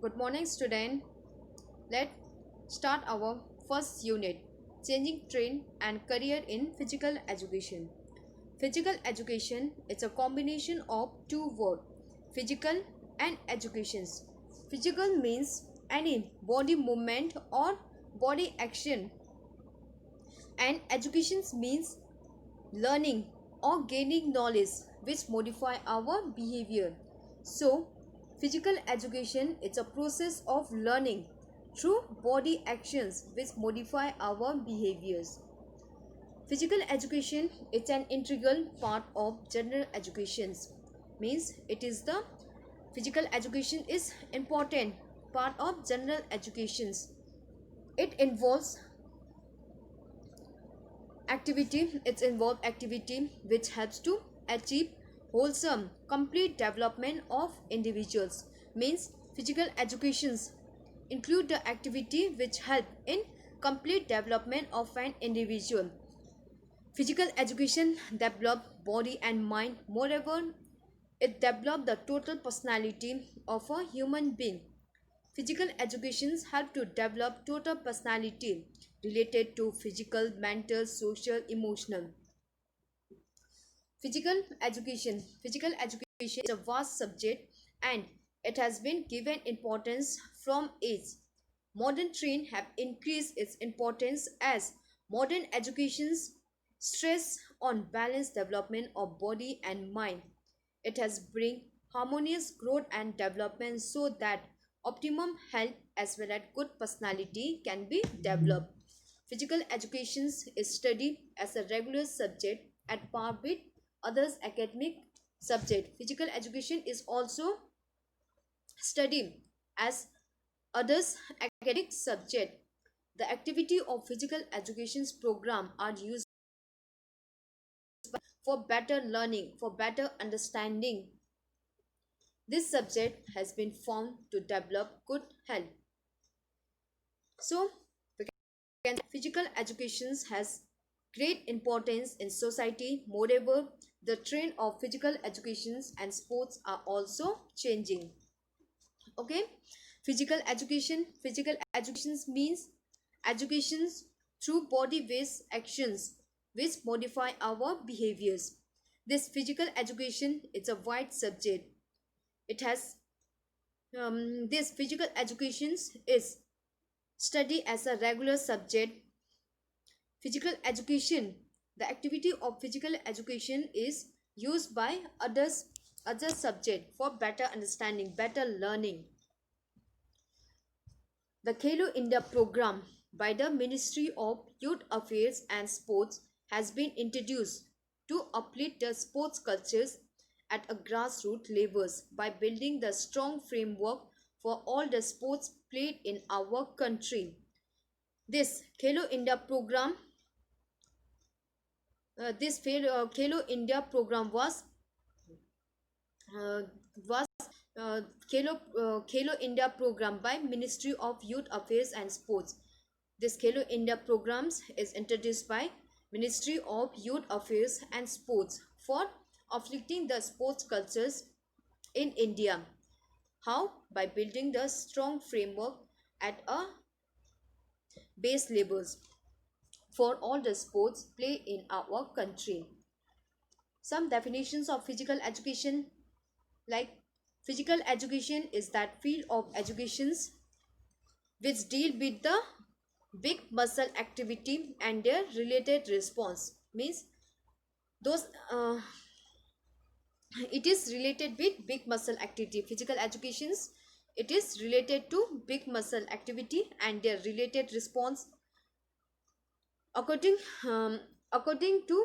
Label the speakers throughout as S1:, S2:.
S1: Good morning, student. Let's start our first unit, changing trend and career in physical education. Physical education is a combination of two words, physical and educations. Physical means any body movement or body action, and educations means learning or gaining knowledge which modify our behavior. So physical education is a process of learning through body actions which modify our behaviors. Physical education is an integral part of general educations, means it is the physical education is important part of general educations. It involves activity which helps to achieve wholesome complete development of individuals, means physical educations include the activity which help in complete development of an individual. Physical education develop body and mind. Moreover, it develop the total personality of a human being. Physical educations help to develop total personality related to physical, mental, social, emotional. Physical education is a vast subject and it has been given importance from age. Modern trend have increased its importance as modern educations stress on balanced development of body and mind. It has bring harmonious growth and development so that optimum health as well as good personality can be developed. Physical education is studied as a regular subject at par with others academic subject. Physical education is also studied as others academic subject. The activity of physical education's program are used for better learning, for better understanding. This subject has been found to develop good health. So, physical education has great importance in society. Moreover, the trend of physical educations and sports are also changing. Okay, physical educations means educations through body based actions which modify our behaviors. This physical education is a wide subject. It has this physical education is study as a regular subject. Physical education, the activity of physical education is used by other subject for better understanding, better learning. The Khelo India program by the Ministry of Youth Affairs and Sports has been introduced to uplift the sports cultures at a grassroots levels by building the strong framework for all the sports played in our country. This Khelo India program, Khelo India program uh, was Khelo India program by Ministry of Youth Affairs and Sports. This Khelo India programs is introduced by Ministry of Youth Affairs and Sports for uplifting the sports cultures in India. How? By building the strong framework at a base levels for all the sports play in our country. Some definitions of physical education, like physical education is that field of educations which deal with the big muscle activity and their related response, means those it is related with big muscle activity. Physical educations, it is related to big muscle activity and their related response. according According to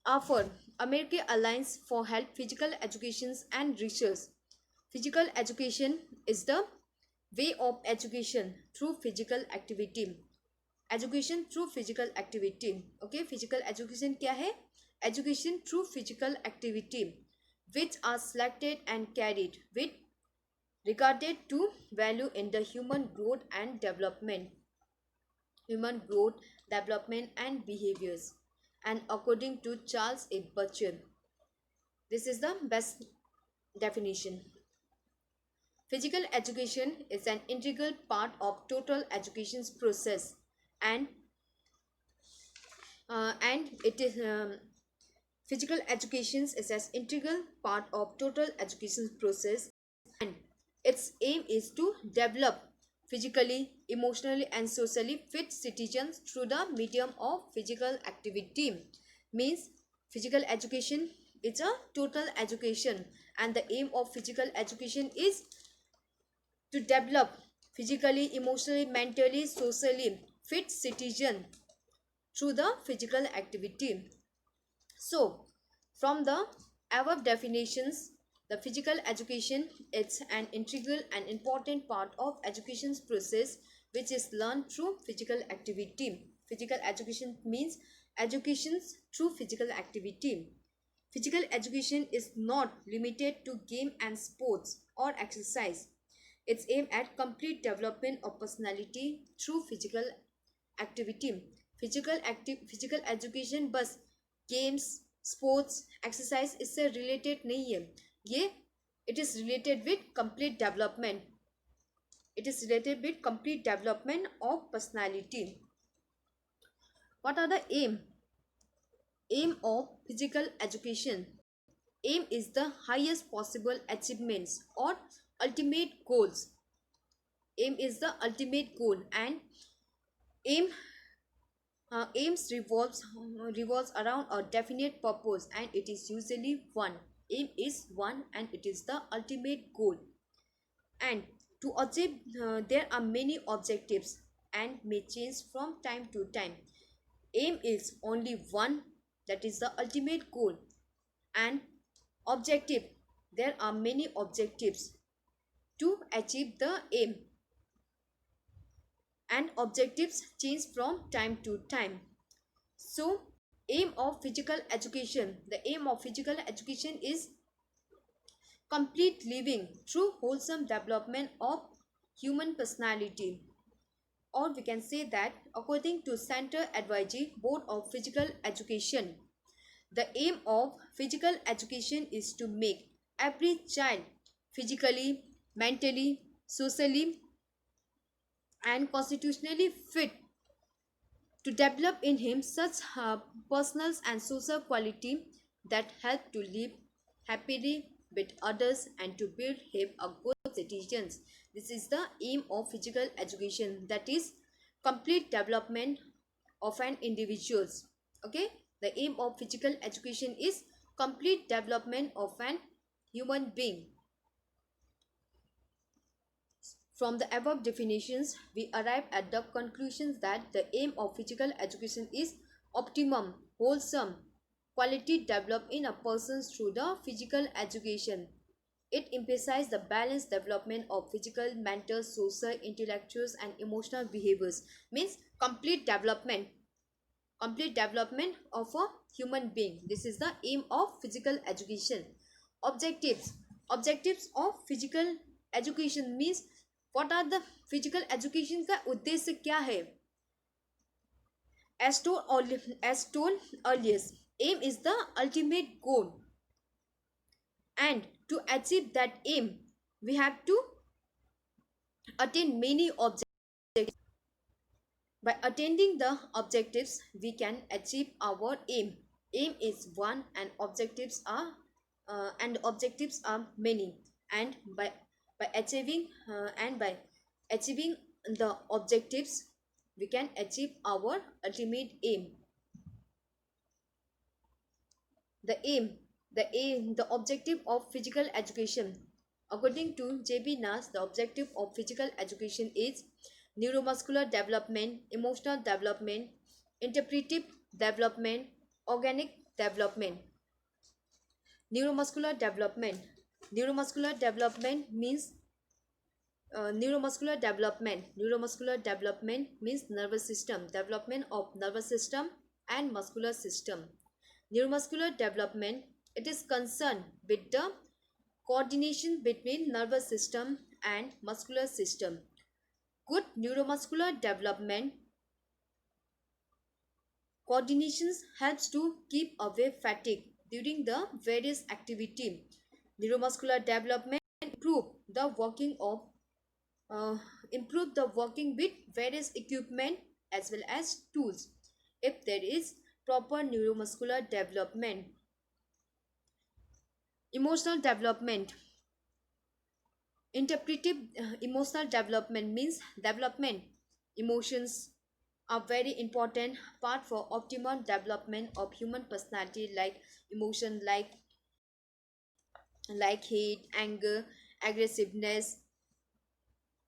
S1: AFER, American Alliance for Health, Physical Education and Research, physical education is the way of education through physical activity. Education through physical activity. Okay, physical education क्या है? Education through physical activity which are selected and carried with regarded to value in the human growth and development and behaviors, and according to Charles A. Butcher, this is the best definition. Physical education is an integral part of total education process, and it is physical education is an integral part of total education process, and its aim is to develop physically, emotionally, and socially fit citizens through the medium of physical activity. Means physical education is a total education, and the aim of physical education is to develop physically, emotionally, mentally, socially fit citizen through the physical activity. So, from the above definitions, the physical education is an integral and important part of education's process, which is learned through physical activity. Physical education means educations through physical activity. Physical education is not limited to game and sports or exercise. It's aimed at complete development of personality through physical activity. Physical education बस games, sports, exercise इससे related नहीं है. ये it is related with complete development. It is related with complete development of personality. What are the aim of physical education? Aim is the highest possible achievements or ultimate goals. Aim is the ultimate goal, and aim aims revolves around a definite purpose, and it is usually one. Aim is one, and it is the ultimate goal. And to achieve, there are many objectives and may change from time to time. Aim is only one, that is the ultimate goal. And objective, there are many objectives to achieve the aim, and objectives change from time to time. So, aim of physical education, the aim of physical education is complete living through wholesome development of human personality. Or we can say that according to Center Advisory Board of Physical Education, the aim of physical education is to make every child physically, mentally, socially, and constitutionally fit to develop in him such personal and social quality that help to live happily with others and to build him a good citizens. This is the aim of physical education, that is complete development of an individuals. Okay, the aim of physical education is complete development of an human being. From the above definitions, we arrive at the conclusions that the aim of physical education is optimum, wholesome, quality developed in a person through the physical education. It emphasizes the balanced development of physical, mental, social, intellectual, and emotional behaviors. Means complete development of a human being. This is the aim of physical education. Objectives of physical education means what are the physical education का उद्देश्य क्या है? As told earlier, aim is the ultimate goal, and to achieve that aim we have to attain many objectives. By attaining the objectives we can achieve our aim. Aim is one, and objectives are many, and by achieving by achieving the objectives we can achieve our ultimate aim. The objective of physical education, according to J.B. Nas, the objective of physical education is neuromuscular development, emotional development, interpretive development, organic development. Neuromuscular development means neuromuscular development means nervous system, development of nervous system and muscular system. Neuromuscular development, it is concerned with the coordination between nervous system and muscular system. Good neuromuscular development coordinations helps to keep away fatigue during the various activity. Neuromuscular development improve the the working of improve the working with various equipment as well as tools. If there is proper neuromuscular development. Emotional development. Interpretive emotional development means development. Emotions are very important part for optimum development of human personality, like emotion like hate, anger, aggressiveness,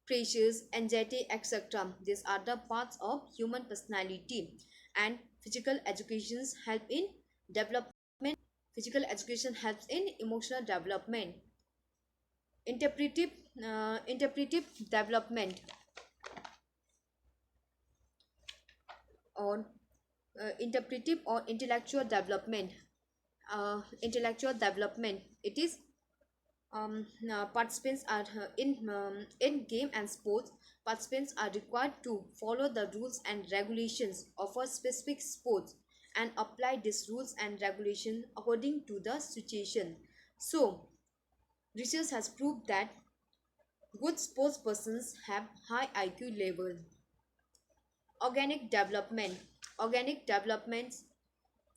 S1: pressures, anxiety, etc. These are the parts of human personality, and physical educations help in development. Physical education helps in emotional development. Interpretive interpretive development or interpretive or intellectual development. Intellectual development, it is participants are in game and sports. Participants are required to follow the rules and regulations of a specific sports and apply these rules and regulation according to the situation. So research has proved that good sports persons have high IQ level. Organic development. Organic developments.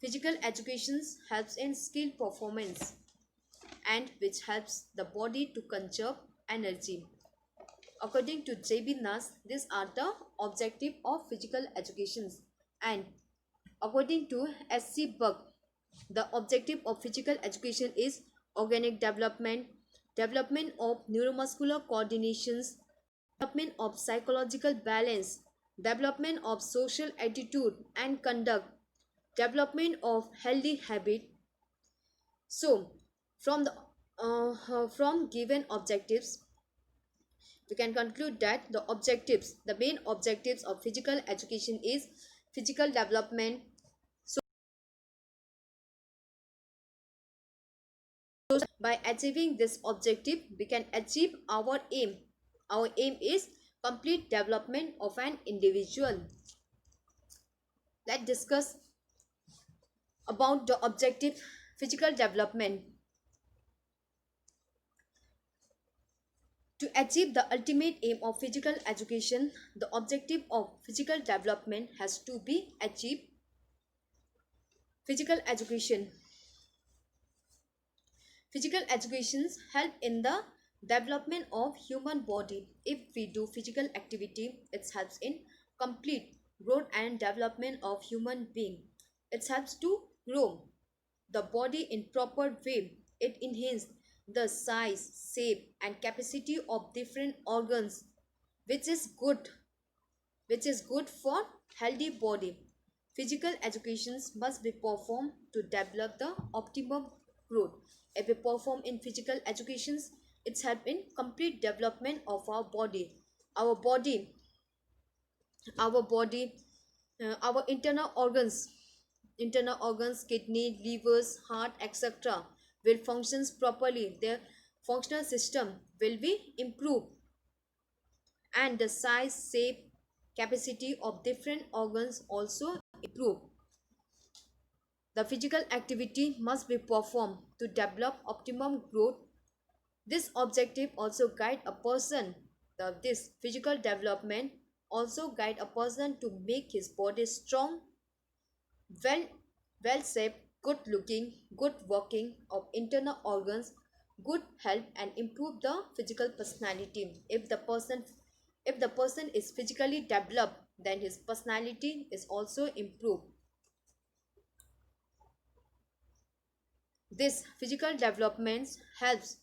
S1: Physical education helps in skill performance and which helps the body to conserve energy. According to J.B. Nas, these are the objective of physical education, and according to S.C. Buck, the objective of physical education is organic development, development of neuromuscular coordinations, development of psychological balance, development of social attitude and conduct, development of healthy habit. So, from the from given objectives, we can conclude that the main objectives of physical education is physical development. So, by achieving this objective, we can achieve our aim. Our aim is complete development of an individual. Let's discuss about the objective physical development. To achieve the ultimate aim of physical education, the objective of physical development has to be achieved. Physical education. Physical educations help in the development of human body. If we do physical activity, it helps in complete growth and development of human being. It helps to grow the body in proper way. It enhances the size, shape, and capacity of different organs, which is good, for healthy body. Physical educations must be performed to develop the optimum growth. If we perform in physical educations, it's help in complete development of our body. Our body, our body, our internal organs, kidney, livers, heart, etc. will functions properly. Their functional system will be improved, and the size, shape, capacity of different organs also improve. The physical activity must be performed to develop optimum growth. This objective also guide a person. This physical development also guide a person to make his body strong, well well shaped, good looking, good working of internal organs, good health, and improve the physical personality. If the person is physically developed, then his personality is also improved. This physical development helps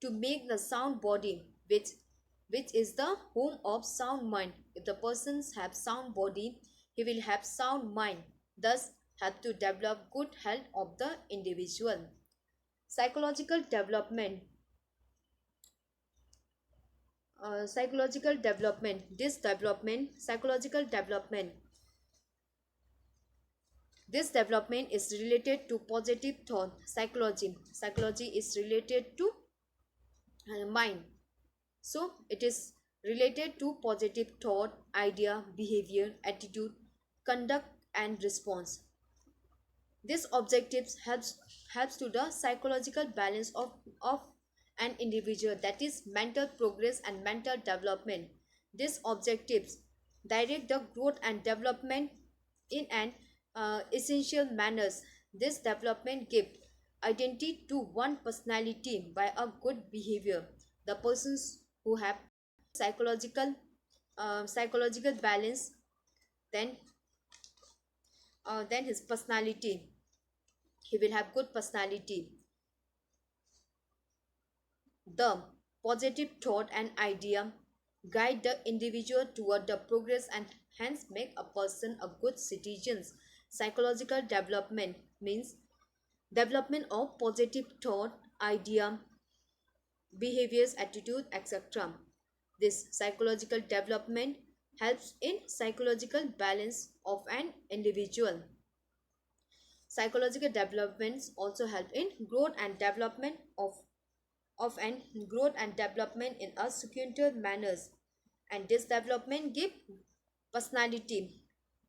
S1: to make the sound body, which is the home of sound mind. If the persons have sound body, he will have sound mind, thus help to develop good health of the individual. Psychological development. Psychological development. This development is related to positive thought. Psychology is related to mind. So it is related to positive thought, idea, behavior, attitude, conduct, and response. This objectives helps to the psychological balance of an individual, that is mental progress and mental development. These objectives direct the growth and development in an essential manners. This development gives identity to one personality by a good behavior. The persons who have psychological psychological balance, then his personality, he will have good personality. The positive thought and idea guide the individual toward the progress and hence make a person a good citizen. Psychological development means development of positive thought, idea, behaviors, attitude, etc. This psychological development helps in psychological balance of an individual. Psychological developments also help in growth and development of an growth and development in a sequential manners, and this development give personality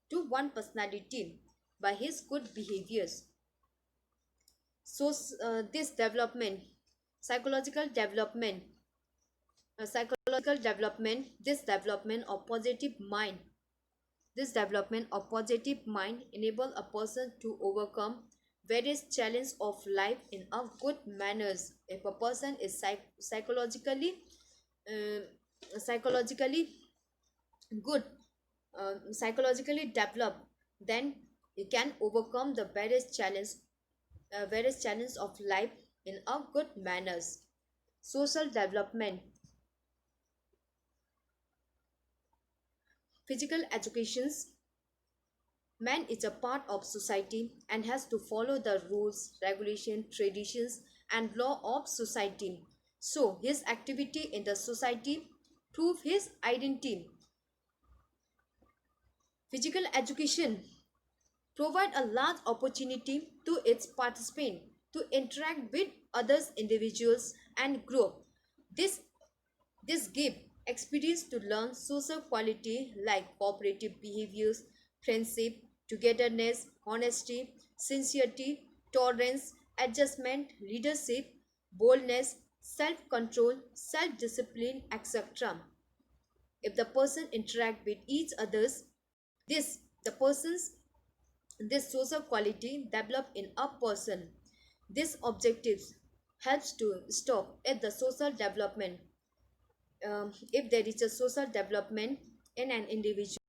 S1: to one personality by his good behaviors. So this development, psychological development, psychological development, this development of positive mind, this development of positive mind enable a person to overcome various challenges of life in a good manners. If a person is uh, psychologically good, psychologically developed, then he can overcome the various challenges of life in a good manners. Social development, physical educations. Man is a part of society and has to follow the rules, regulation, traditions, and law of society. So his activity in the society prove his identity. Physical education provide a large opportunity to its participant to interact with others individuals and grow. This This gives experience to learn social quality like cooperative behaviors, friendship, togetherness, honesty, sincerity, tolerance, adjustment, leadership, boldness, self-control, self-discipline, etc. If the person interact with each others, this the person's this social quality develop in a person. This objectives helps to stop at the social development. If there is a social development in an individual,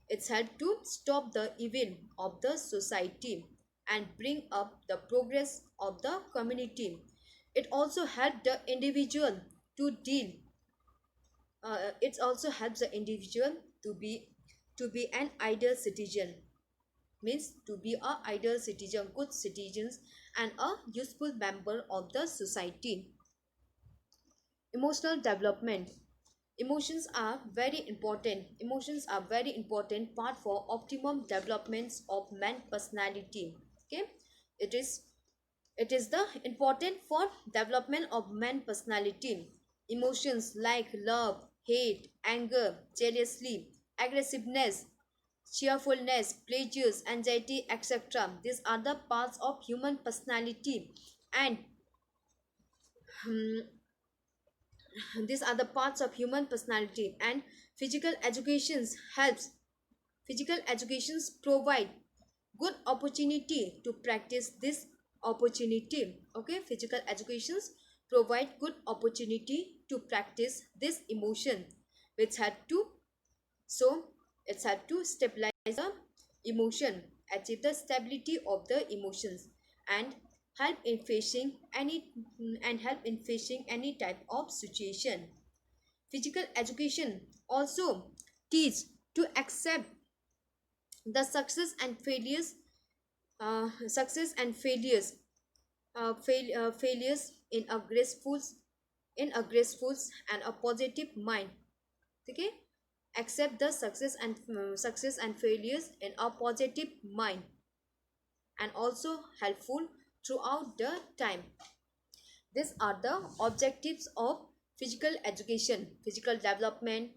S1: it's helped to stop the evil of the society and bring up the progress of the community. It also helped the individual to deal. It also helps the individual to be an ideal citizen, means to be a ideal citizen, good citizens, and a useful member of the society. Emotional development. Emotions are very important part for optimum developments of man personality. Okay, it is it is the important for development of man personality. Emotions like love, hate, anger, jealousy, aggressiveness, cheerfulness, pleasures, anxiety, etc. These are the parts of human personality, and hmm, these are the parts of human personality, and physical educations helps physical educations provide good opportunity to practice this opportunity. Okay, physical educations provide good opportunity to practice this emotion, which had to so it's had to stabilize the emotion, achieve the stability of the emotions, and help in facing any type of situation. Physical education also teach to accept the success and failures, failures in a graceful and a positive mind. Okay, accept the success and failures in a positive mind, and also helpful throughout the time. These are the objectives of physical education: physical development,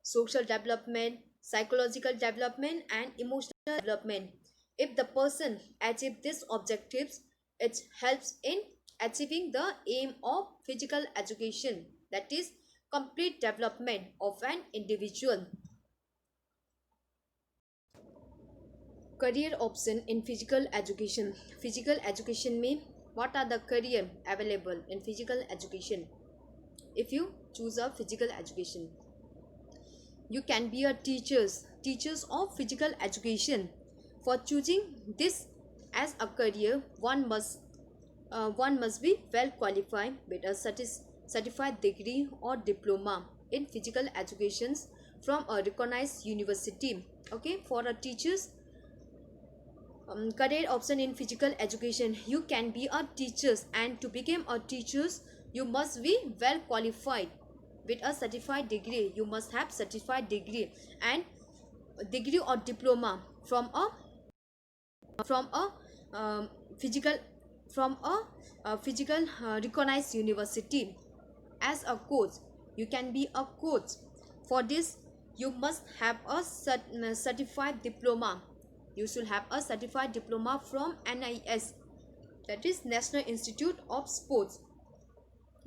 S1: social development, psychological development, and emotional development. If the person achieves these objectives, it helps in achieving the aim of physical education, that is complete development of an individual. Career option in physical education. Physical education में what are the career available in physical education? If you choose a physical education, you can be a teachers of physical education. For choosing this as a career, one must be well qualified with a certified degree or diploma in physical education from a recognized university. Okay, for a teachers career option in physical education, you can be a teachers, and to become a teachers you must be well qualified with a certified degree. You must have certified degree and degree or diploma from a um, physical from a recognized university. As a coach, you can be a coach. For this, you must have a certified diploma. You should have a certified diploma from NIS, that is National Institute of Sports,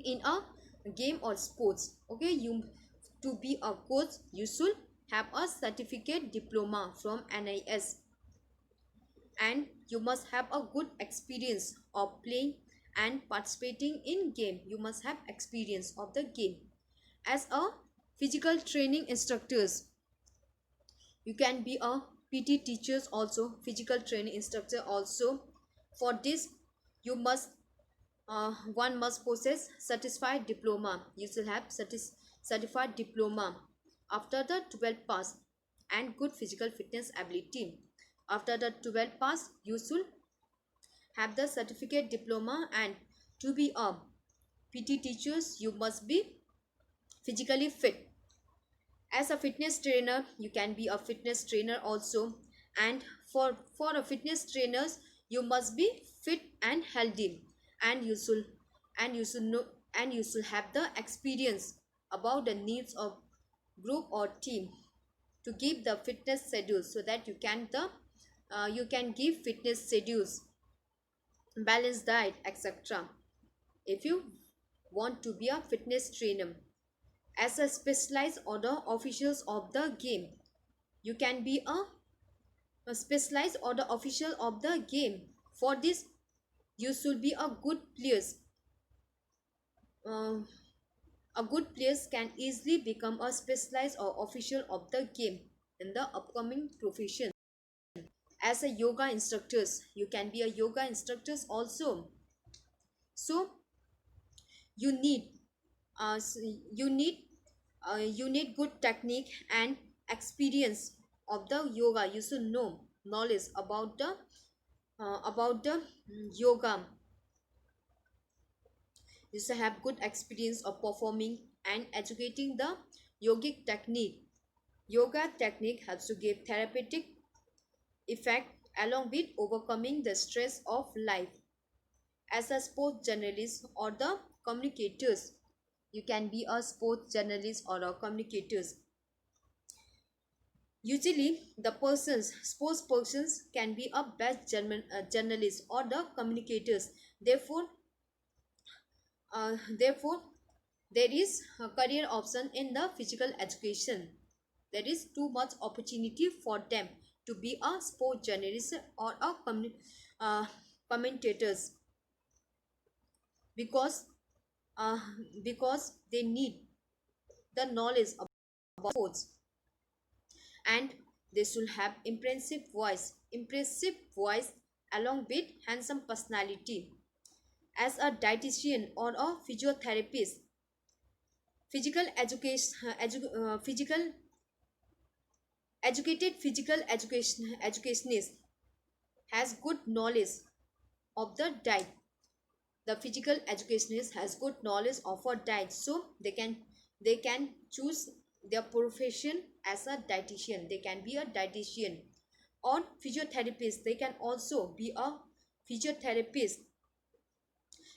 S1: in a game or sports. Okay, you to be a coach you should have a certificate diploma from NIS, and you must have a good experience of playing and participating in game. You must have experience of the game. As a physical training instructors, you can be a PT teachers also, physical training instructor also. For this, you must one must possess certified diploma. You should have certified diploma after the 12th pass, and good physical fitness ability. After the 12th pass, you should have the certificate diploma, and to be a PT teachers you must be physically fit. As a fitness trainer, you can be a fitness trainer also, and for a fitness trainers you must be fit and healthy, and you should know, and you should have the experience about the needs of group or team to give the fitness schedules, so that you can give fitness schedules, balanced diet, etc. If you want to be a fitness trainer. As a specialized order officials of the game, you can be a specialized order official of the game. For this, you should be a good players. uh, a good players can easily become a specialized or official of the game in the upcoming profession. As a yoga instructors, you can be a yoga instructors also. So you need uh, s- you need you need good technique and experience of the yoga. You should know knowledge about the yoga. You should have good experience of performing and educating the yogic technique. Yoga technique helps to give therapeutic effect along with overcoming the stress of life. As a sports journalist or the communicators, you can be a sports journalist or a communicators. Usually, the sports persons can be a best journalist or the communicators. Therefore, therefore, there is a career option in the physical education. There is too much opportunity for them to be a sport journalist or a uh, commentators, because uh, because they need the knowledge about sports, and they should have impressive voice along with handsome personality. As a dietitian or a physiotherapist, physical education physical educated physical educationist has good knowledge of the diet. The physical educationist has good knowledge of a diet, so they can choose their profession as a dietitian. They can be a dietitian or physiotherapist. They can also be a physiotherapist,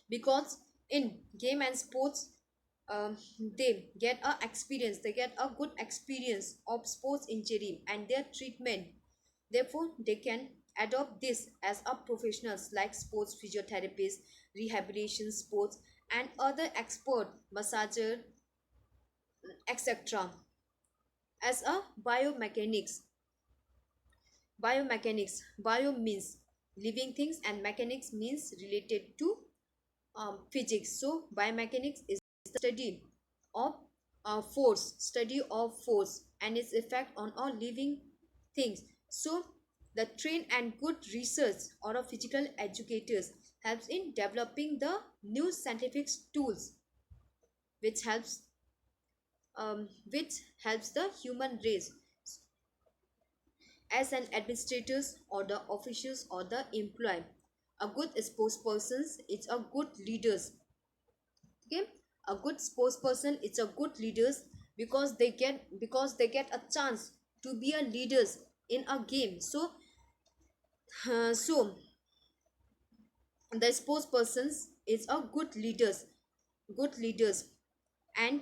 S1: because in game and sports, they get a good experience of sports injury and their treatment. Therefore, they can adopt this as a professionals like sports physiotherapists, rehabilitation sports, and other expert massager, etc. As a bio means living things and mechanics means related to physics. So biomechanics is the of study of force and its effect on all living things. So the trained and good research or of physical educators helps in developing the new scientific tools which helps the human race as an administrators or the officials or the employee. A good spokesperson is a good leaders. Okay, a good spokesperson is a good leaders because they get a chance to be a leaders in a game. So so the spokespersons is a good leaders and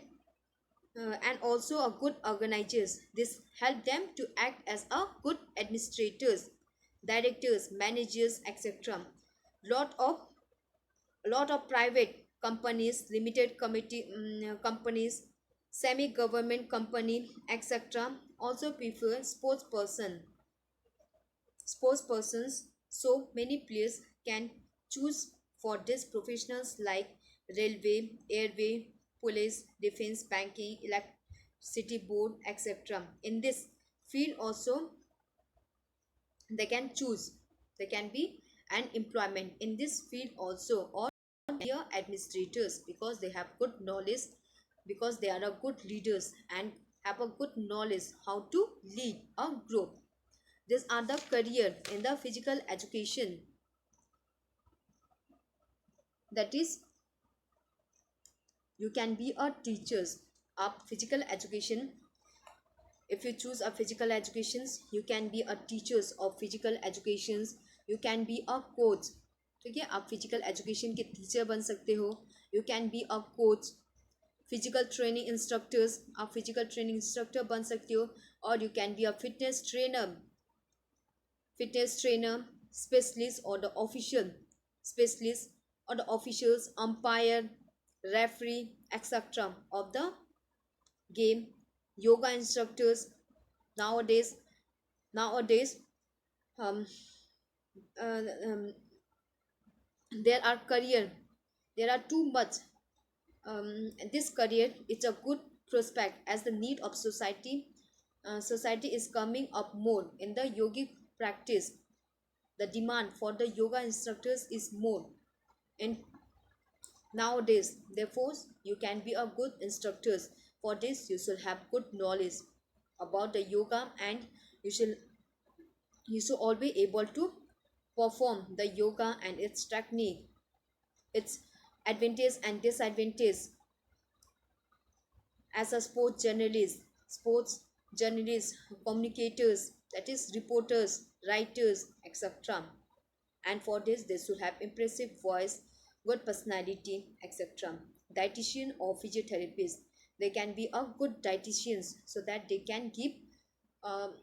S1: also a good organizers. This help them to act as a good administrators, directors, managers, etc. Lot of private companies, limited committee companies, semi-government company, etc. also prefer sports persons. So many players can choose for these professionals like railway, airway, police, defense, banking, electricity board, etc. In this field also they can choose, they can be an employment in this field also, or be administrators because they have good knowledge, because they are a good leaders and have a good knowledge how to lead a group. These are the career in the physical education. That is, you can be a teachers of physical education. If you choose a physical educations, you can be a teachers of physical educations. You can be a coach. ठीक है, आप physical education के teacher बन सकते हो. You can be a coach, physical training instructors, आप physical training instructor बन सकते हो. और you can be a fitness trainer specialist or the official specialist or the officials, umpire, referee, etc. of the game. Yoga instructors nowadays nowadays um, uh, um, there are career, there are too much this career. It's a good prospect as the need of society is coming up more in the yogic practice. The demand for the yoga instructors is more in nowadays. Therefore you can be a good instructors. For this you should have good knowledge about the yoga, and you should all be able to perform the yoga and its technique, its advantage and disadvantage. As a sports journalists, communicators, that is reporters, writers, etc. And for this they should have impressive voice, good personality, etc. Dietitian or physiotherapist, they can be a good dietitians so that they can give um,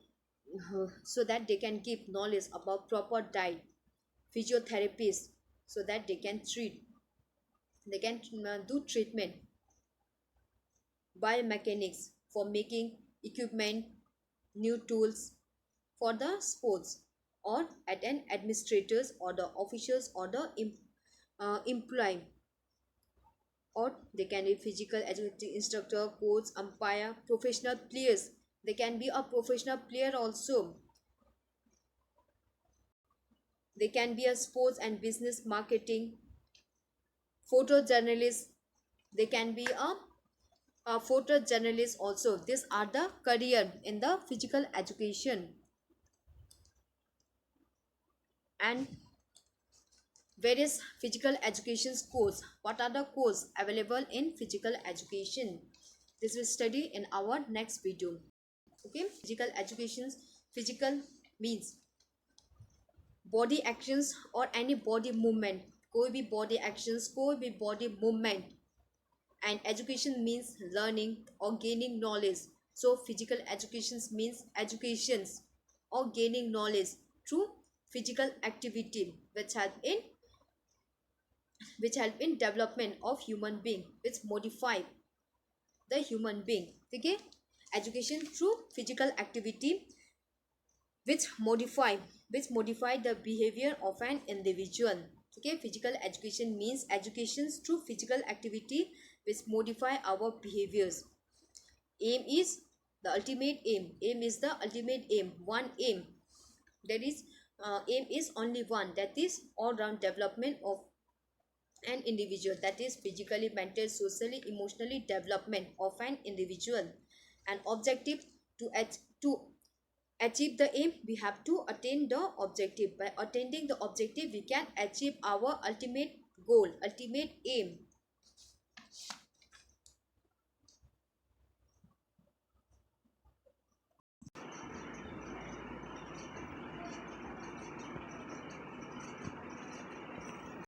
S1: knowledge about proper diet. Physiotherapists, so that they can do treatment. Biomechanics, for making equipment, new tools for the sports, or at an administrators or the officials or the employee. Or they can be physical education instructor, coach, umpire, professional players. They can be a professional player also. They can be a sports and business marketing, photojournalist. They can be a photojournalist also. These are the career in the physical education. And various physical education course. What are the courses available in physical education? This will study in our next video. Okay, physical education. Physical means body actions or any body movement. कोई भी body actions, कोई भी body movement. And education means learning or gaining knowledge. So physical education means educations or gaining knowledge through physical activity which help in which help in development of human being, which modify the human being. Okay, education through physical activity which modify the behavior of an individual. Okay, physical education means education through physical activity which modify our behaviors. Aim is the ultimate aim. Aim is the ultimate aim. One aim, that is, aim is only one, that is all round development of an individual, that is physically, mentally, socially, emotionally development of an individual. An objective, to achieve the aim, we have to attain the objective. By attaining the objective, we can achieve our ultimate goal, ultimate aim.